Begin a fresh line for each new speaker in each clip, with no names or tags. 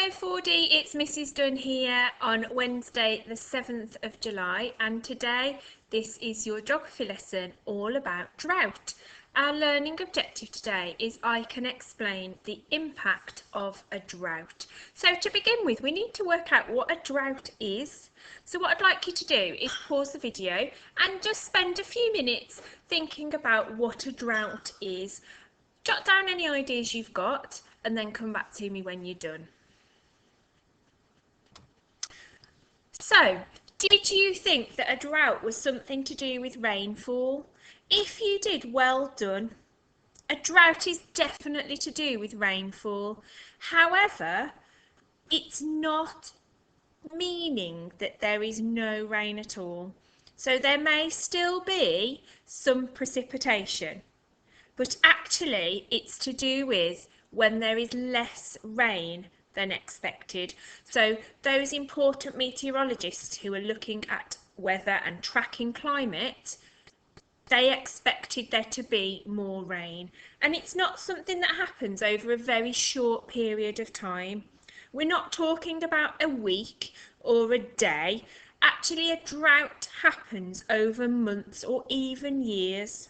Hello 4D, it's Mrs Dunn here on Wednesday the 7th of July, and today this is your geography lesson all about drought. Our learning objective today is I can explain the impact of a drought. So to begin with, we need to work out what a drought is. So what I'd like you to do is pause the video and just spend a few minutes thinking about what a drought is. Jot down any ideas you've got and then come back to me when you're done. So, did you think that a drought was something to do with rainfall? If you did, well done. A drought is definitely to do with rainfall. However, it's not meaning that there is no rain at all. So there may still be some precipitation, but actually it's to do with when there is less rain than expected. So those important meteorologists who are looking at weather and tracking climate, they expected there to be more rain. And it's not something that happens over a very short period of time. We're not talking about a week or a day. Actually, a drought happens over months or even years.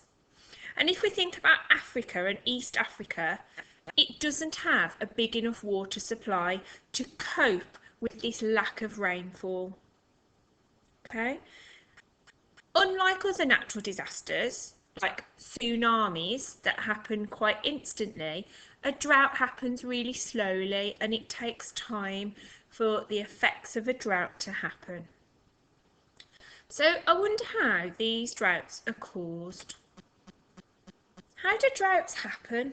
And if we think about Africa and East Africa, it doesn't have a big enough water supply to cope with this lack of rainfall. Okay? Unlike other natural disasters, like tsunamis that happen quite instantly, a drought happens really slowly and it takes time for the effects of a drought to happen. So I wonder how these droughts are caused. How do droughts happen?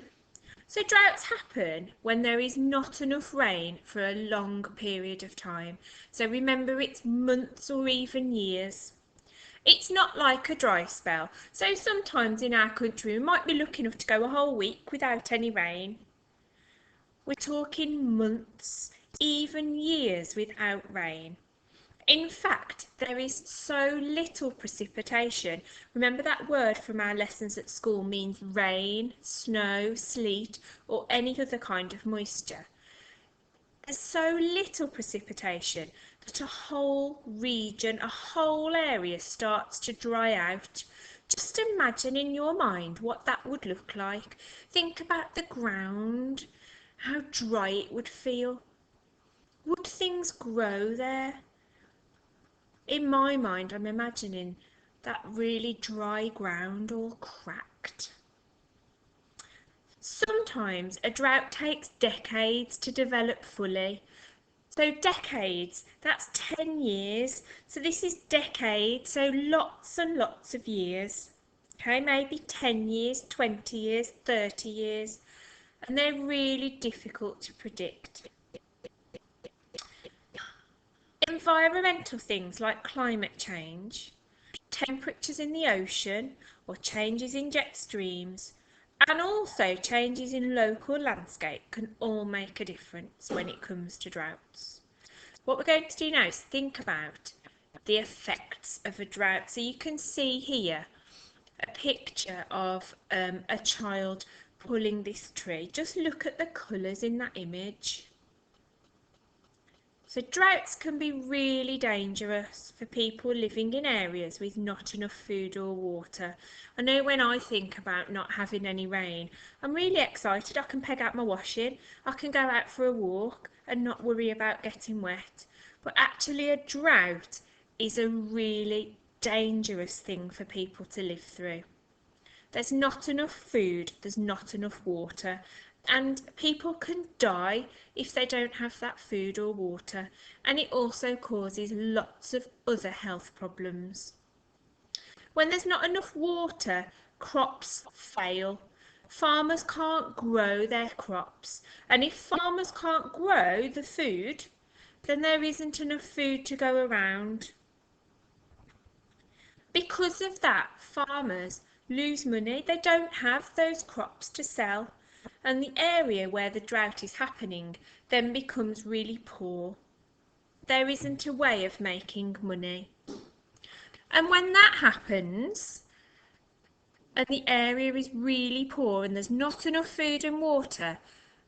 So droughts happen when there is not enough rain for a long period of time. So remember, it's months or even years. It's not like a dry spell. So sometimes in our country we might be lucky enough to go a whole week without any rain. We're talking months, even years without rain. In fact, there is so little precipitation. Remember that word from our lessons at school means rain, snow, sleet, or any other kind of moisture. There's so little precipitation that a whole region, a whole area starts to dry out. Just imagine in your mind what that would look like. Think about the ground, how dry it would feel. Would things grow there? In my mind, I'm imagining that really dry ground all cracked. Sometimes a drought takes decades to develop fully. So decades, that's 10 years. So this is decades, so lots and lots of years. Okay, maybe 10 years, 20 years, 30 years. And they're really difficult to predict. Environmental things like climate change, temperatures in the ocean or changes in jet streams, and also changes in local landscape can all make a difference when it comes to droughts. What we're going to do now is think about the effects of a drought. So you can see here a picture of a child pulling this tree. Just look at the colours in that image. So droughts can be really dangerous for people living in areas with not enough food or water. I know when I think about not having any rain, I'm really excited. I can peg out my washing, I can go out for a walk and not worry about getting wet. But actually a drought is a really dangerous thing for people to live through. There's not enough food, there's not enough water, and people can die if they don't have that food or water, and it also causes lots of other health problems. When there's not enough water, crops fail. Farmers can't grow their crops, and if farmers can't grow the food, then there isn't enough food to go around. Because of that, farmers lose money. They don't have those crops to sell. And the area where the drought is happening then becomes really poor. There isn't a way of making money. And when that happens, and the area is really poor and there's not enough food and water,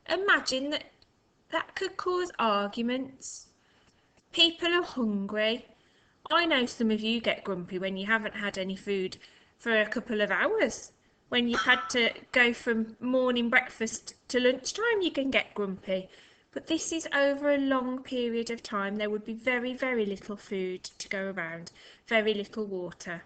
imagine that that could cause arguments. People are hungry. I know some of you get grumpy when you haven't had any food for a couple of hours. When you've had to go from morning breakfast to lunchtime, you can get grumpy. But this is over a long period of time. There would be very, very little food to go around, very little water.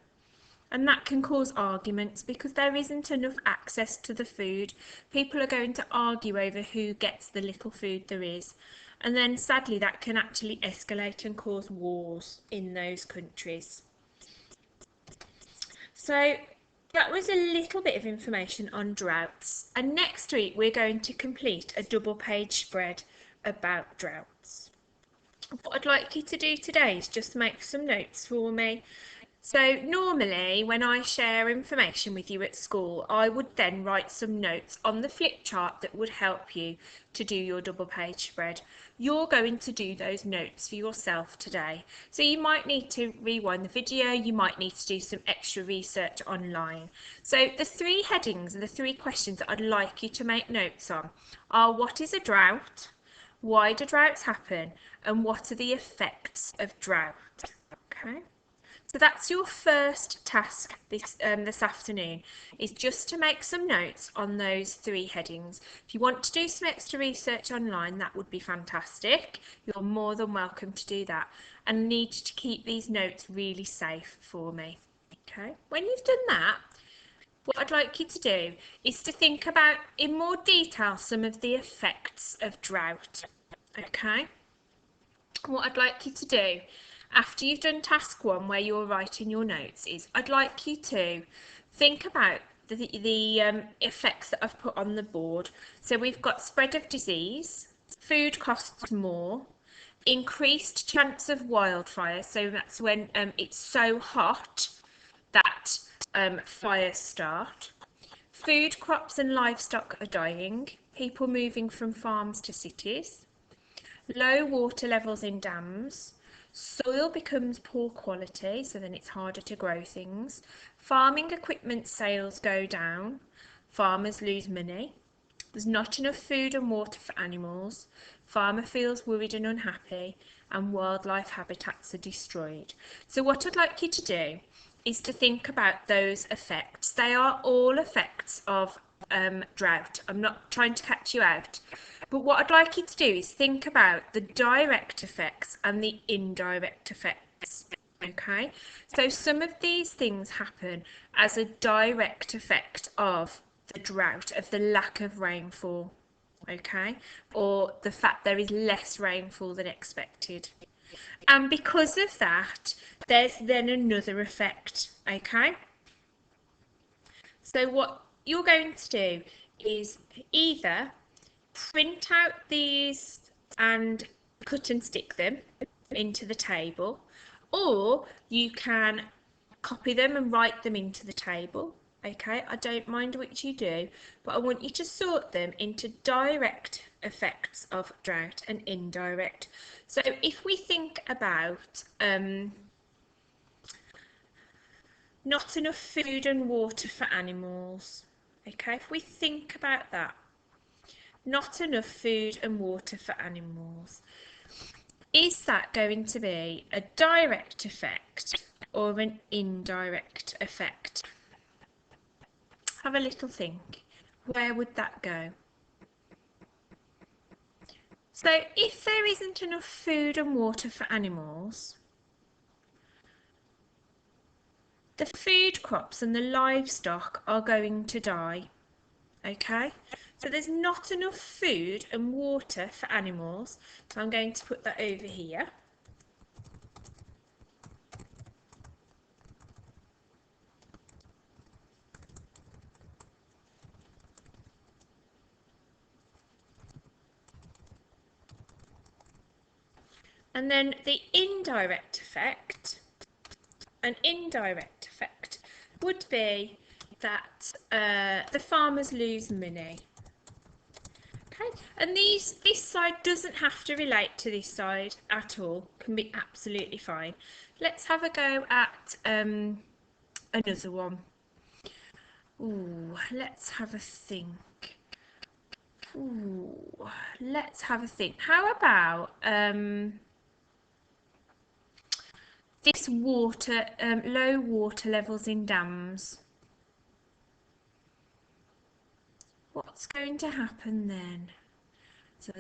And that can cause arguments because there isn't enough access to the food. People are going to argue over who gets the little food there is. And then sadly that can actually escalate and cause wars in those countries. So that was a little bit of information on droughts. And next week we're going to complete a double page spread about droughts. What I'd like you to do today is just make some notes for me. So normally when I share information with you at school, I would then write some notes on the flip chart that would help you to do your double page spread. You're going to do those notes for yourself today. So you might need to rewind the video, you might need to do some extra research online. So the three headings and the three questions that I'd like you to make notes on are: what is a drought? Why do droughts happen? And what are the effects of drought? Okay. So that's your first task this afternoon, is just to make some notes on those three headings. If you want to do some extra research online, that would be fantastic. You're more than welcome to do that. And need to keep these notes really safe for me. Okay. When you've done that, what I'd like you to do is to think about in more detail some of the effects of drought. Okay. What I'd like you to do after you've done task 1, where you're writing your notes, is I'd like you to think about the effects that I've put on the board. So we've got spread of disease, food costs more, increased chance of wildfire, so that's when it's so hot that fires start. Food crops and livestock are dying, people moving from farms to cities. Low water levels in dams. Soil becomes poor quality, so then it's harder to grow things. Farming equipment sales go down. Farmers lose money. There's not enough food and water for animals. Farmer feels worried and unhappy, and wildlife habitats are destroyed. So what I'd like you to do is to think about those effects. They are all effects of drought. I'm not trying to catch you out. But what I'd like you to do is think about the direct effects and the indirect effects. Okay, so some of these things happen as a direct effect of the drought, of the lack of rainfall, okay, or the fact there is less rainfall than expected. And because of that, there's then another effect, okay? So what you're going to do is either print out these and cut and stick them into the table, or you can copy them and write them into the table. Okay, I don't mind which you do, but I want you to sort them into direct effects of drought and indirect. So if we think about not enough food and water for animals, okay, if we think about that, not enough food and water for animals, is that going to be a direct effect or an indirect effect? Have a little think. Where would that go? So if there isn't enough food and water for animals, the food crops and the livestock are going to die. Okay, so there's not enough food and water for animals, so I'm going to put that over here. And then the indirect effect, an indirect effect would be that the farmers lose money. Okay, and this side doesn't have to relate to this side at all, can be absolutely fine. Let's have a go at another one. Ooh, let's have a think. Ooh, let's have a think. How about this water, low water levels in dams? What's going to happen then? So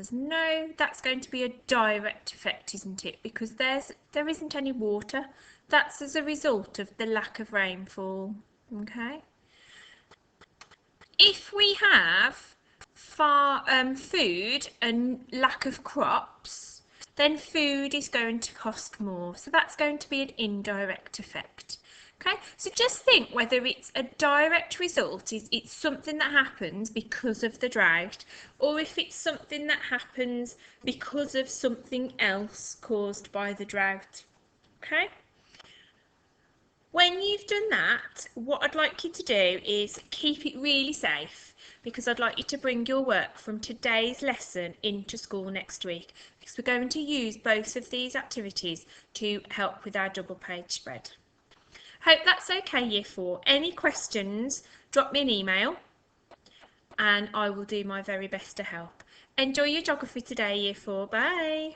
that's going to be a direct effect, isn't it? Because there isn't any water. That's as a result of the lack of rainfall. Okay. If we have food and lack of crops, then food is going to cost more. So that's going to be an indirect effect. Okay, so just think whether it's a direct result, is it's something that happens because of the drought, or if it's something that happens because of something else caused by the drought. Okay. When you've done that, what I'd like you to do is keep it really safe, because I'd like you to bring your work from today's lesson into school next week, because we're going to use both of these activities to help with our double page spread. Hope that's okay, Year 4. Any questions, drop me an email and I will do my very best to help. Enjoy your geography today, Year 4. Bye.